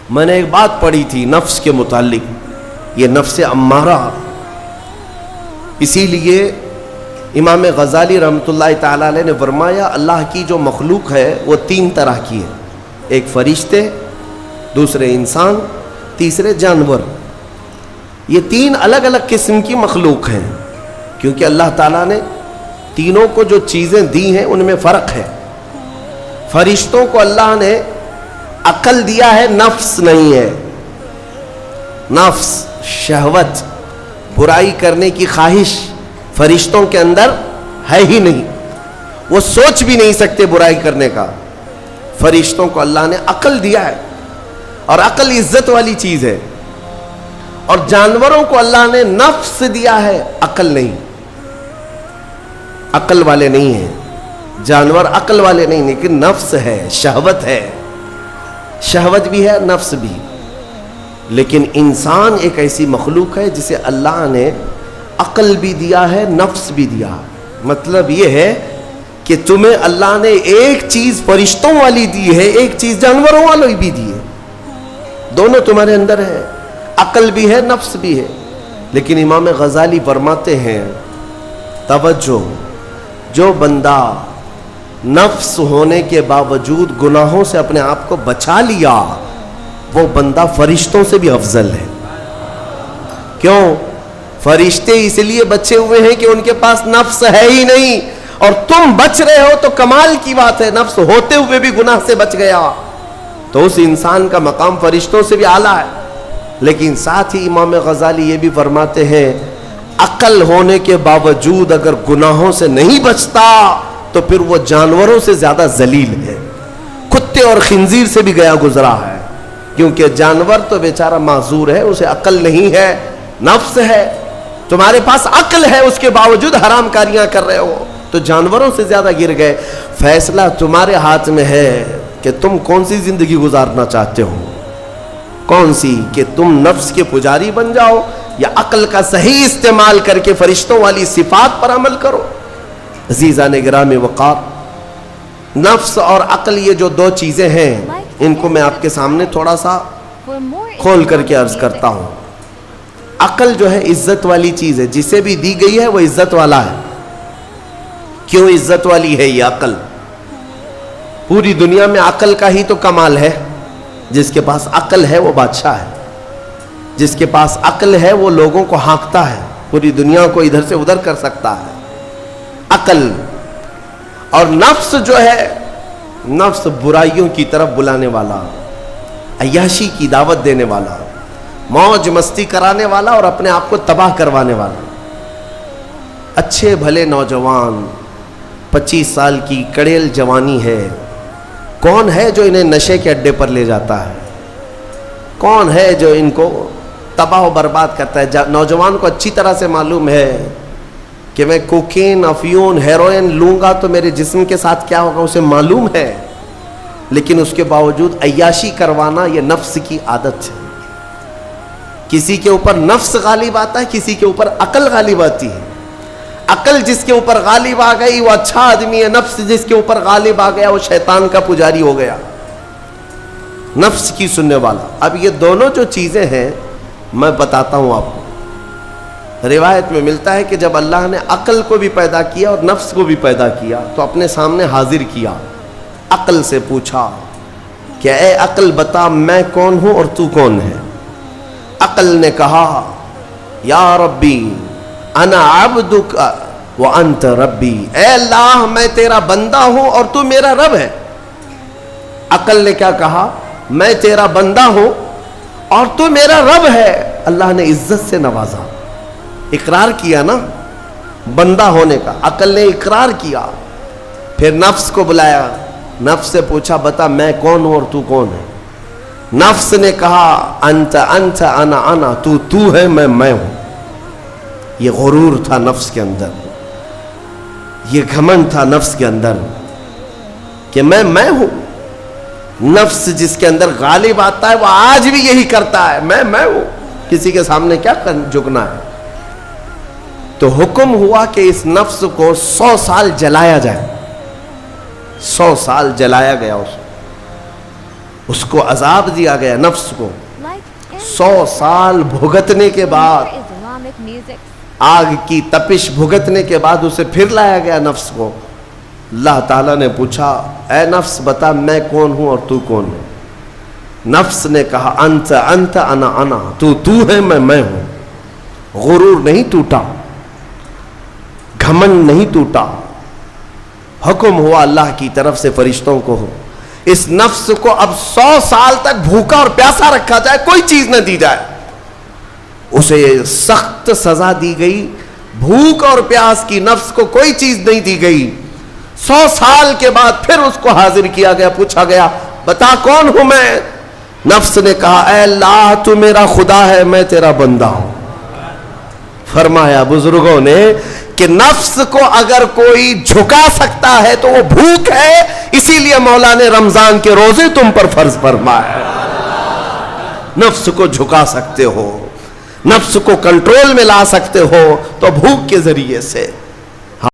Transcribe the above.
میں نے ایک بات پڑھی تھی نفس کے متعلق، یہ نفس امارہ، اسی لیے امام غزالی رحمۃ اللہ تعالیٰ علیہ نے فرمایا اللہ کی جو مخلوق ہے وہ تین طرح کی ہے، ایک فرشتے، دوسرے انسان، تیسرے جانور۔ یہ تین الگ الگ قسم کی مخلوق ہیں، کیونکہ اللہ تعالیٰ نے تینوں کو جو چیزیں دی ہیں ان میں فرق ہے۔ فرشتوں کو اللہ نے عقل دیا ہے، نفس نہیں ہے۔ نفس، شہوت، برائی کرنے کی خواہش فرشتوں کے اندر ہے ہی نہیں، وہ سوچ بھی نہیں سکتے برائی کرنے کا۔ فرشتوں کو اللہ نے عقل دیا ہے، اور عقل عزت والی چیز ہے۔ اور جانوروں کو اللہ نے نفس دیا ہے، عقل نہیں، عقل والے نہیں ہیں جانور، عقل والے نہیں، لیکن نفس ہے، شہوت ہے، شہوت بھی ہے، نفس بھی۔ لیکن انسان ایک ایسی مخلوق ہے جسے اللہ نے عقل بھی دیا ہے، نفس بھی دیا۔ مطلب یہ ہے کہ تمہیں اللہ نے ایک چیز فرشتوں والی دی ہے، ایک چیز جانوروں والی بھی دی ہے، دونوں تمہارے اندر ہے، عقل بھی ہے، نفس بھی ہے۔ لیکن امام غزالی فرماتے ہیں توجہ، جو بندہ نفس ہونے کے باوجود گناہوں سے اپنے آپ کو بچا لیا، وہ بندہ فرشتوں سے بھی افضل ہے۔ کیوں؟ فرشتے اس لیے بچے ہوئے ہیں کہ ان کے پاس نفس ہے ہی نہیں، اور تم بچ رہے ہو تو کمال کی بات ہے، نفس ہوتے ہوئے بھی گناہ سے بچ گیا تو اس انسان کا مقام فرشتوں سے بھی اعلیٰ ہے۔ لیکن ساتھ ہی امام غزالی یہ بھی فرماتے ہیں عقل ہونے کے باوجود اگر گناہوں سے نہیں بچتا تو پھر وہ جانوروں سے زیادہ ذلیل ہے، کتے اور خنزیر سے بھی گیا گزرا ہے، کیونکہ جانور تو بیچارہ معذور ہے، اسے عقل نہیں ہے، نفس ہے۔ تمہارے پاس عقل ہے، اس کے باوجود حرام کاریاں کر رہے ہو تو جانوروں سے زیادہ گر گئے۔ فیصلہ تمہارے ہاتھ میں ہے کہ تم کون سی زندگی گزارنا چاہتے ہو، کون سی، کہ تم نفس کے پجاری بن جاؤ یا عقل کا صحیح استعمال کر کے فرشتوں والی صفات پر عمل کرو۔ عزیزان گرامی وقار، نفس اور عقل یہ جو دو چیزیں ہیں، ان کو میں آپ کے سامنے تھوڑا سا کھول کر کے عرض کرتا ہوں۔ عقل جو ہے عزت والی چیز ہے، جسے بھی دی گئی ہے وہ عزت والا ہے۔ کیوں عزت والی ہے یہ عقل؟ پوری دنیا میں عقل کا ہی تو کمال ہے، جس کے پاس عقل ہے وہ بادشاہ ہے، جس کے پاس عقل ہے وہ لوگوں کو ہانکتا ہے، پوری دنیا کو ادھر سے ادھر کر سکتا ہے۔ عقل اور نفس جو ہے، نفس برائیوں کی طرف بلانے والا، عیاشی کی دعوت دینے والا، موج مستی کرانے والا اور اپنے آپ کو تباہ کروانے والا۔ اچھے بھلے نوجوان، 25 سال کی کڑیل جوانی ہے، کون ہے جو انہیں نشے کے اڈے پر لے جاتا ہے؟ کون ہے جو ان کو تباہ و برباد کرتا ہے؟ نوجوان کو اچھی طرح سے معلوم ہے کہ میں کوکین، افیون، ہیروئن لوں گا تو میرے جسم کے ساتھ کیا ہوگا، اسے معلوم ہے، لیکن اس کے باوجود عیاشی کروانا یہ نفس کی عادت ہے۔ کسی کے اوپر نفس غالب آتا ہے، کسی کے اوپر عقل غالب آتی ہے۔ عقل جس کے اوپر غالب آ گئی وہ اچھا آدمی ہے، نفس جس کے اوپر غالب آ گیا وہ شیطان کا پجاری ہو گیا، نفس کی سننے والا۔ اب یہ دونوں جو چیزیں ہیں میں بتاتا ہوں آپ کو۔ روایت میں ملتا ہے کہ جب اللہ نے عقل کو بھی پیدا کیا اور نفس کو بھی پیدا کیا تو اپنے سامنے حاضر کیا، عقل سے پوچھا کہ اے عقل بتا میں کون ہوں اور تو کون ہے؟ عقل نے کہا یا ربی انا عبدک وانت ربی، اے اللہ میں تیرا بندہ ہوں اور تو میرا رب ہے۔ عقل نے کیا کہا؟ میں تیرا بندہ ہوں اور تو میرا رب ہے۔ اللہ نے عزت سے نوازا، اقرار کیا نا بندہ ہونے کا، عقل نے اقرار کیا۔ پھر نفس کو بلایا، نفس سے پوچھا بتا میں کون ہوں اور تو کون ہے؟ نفس نے کہا انت انت انا انا، تو ہے میں ہوں۔ یہ غرور تھا نفس کے اندر، یہ گھمنڈ تھا نفس کے اندر کہ میں ہوں۔ نفس جس کے اندر غالب آتا ہے وہ آج بھی یہی کرتا ہے، میں ہوں، کسی کے سامنے کیا جھکنا ہے۔ تو حکم ہوا کہ اس نفس کو 100 سال جلایا جائے، 100 سال جلایا گیا اس کو۔ اس کو عذاب دیا گیا نفس کو. 100 سال بھگتنے کے بعد, آگ کی تپش بھگتنے کے بعد اسے پھر لایا گیا نفس کو. اللہ تعالیٰ نے پوچھا اے نفس بتا میں کون ہوں اور تو کون ہے؟ نفس نے کہا انت انت انا انا, تو ہے میں ہوں. غرور نہیں ٹوٹا, گھمنڈ نہیں ٹوٹا. حکم ہوا اللہ کی طرف سے فرشتوں کو, اس نفس کو اب 100 سال تک بھوکا اور پیاسا رکھا جائے, کوئی چیز نہ دی جائے. اسے سخت سزا دی گئی. بھوک اور پیاس کی نفس کو کوئی چیز نہیں دی گئی. 100 سال کے بعد پھر اس کو حاضر کیا گیا, پوچھا گیا بتا کون ہوں میں؟ نفس نے کہا اے اللہ تو میرا خدا ہے, میں تیرا بندہ ہوں. فرمایا بزرگوں نے کہ نفس کو اگر کوئی جھکا سکتا ہے تو وہ بھوک ہے, اسی لیے مولا نے رمضان کے روزے تم پر فرض فرمایا. نفس کو جھکا سکتے ہو, نفس کو کنٹرول میں لا سکتے ہو تو بھوک کے ذریعے سے.